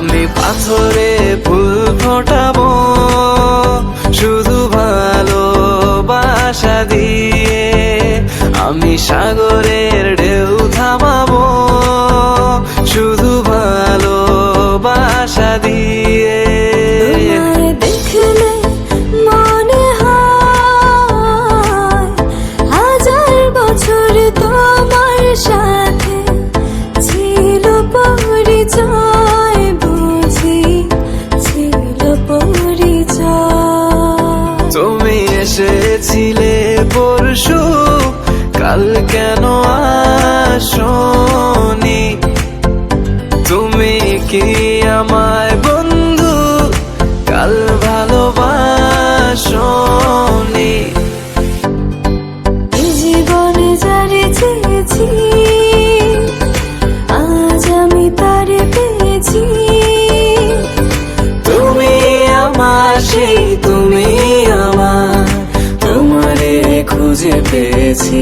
আমি পাথরে ফুল ফোটাবো শুধু ভালোবাসা দিয়ে, আমি সাগরের ঢেউ থামাবো শুধু ভালোবাসা দিয়ে। দেখলে মনে হয় হাজার বছর তোমার সাথে ছিল পরিচয়, বুঝি ছিল পরিচয়। তুমি এসেছিলে পরশু, কাল কেন আসোনি? তুমি কি আমায় বন্ধু কাল ভালোবাসোনি? এই জীবনে যারে চেয়েছি আজ আমি তারে পেয়েছি। তুমি আমার সেই, তুমি আমার, তোমারে খুঁজে পেয়েছি।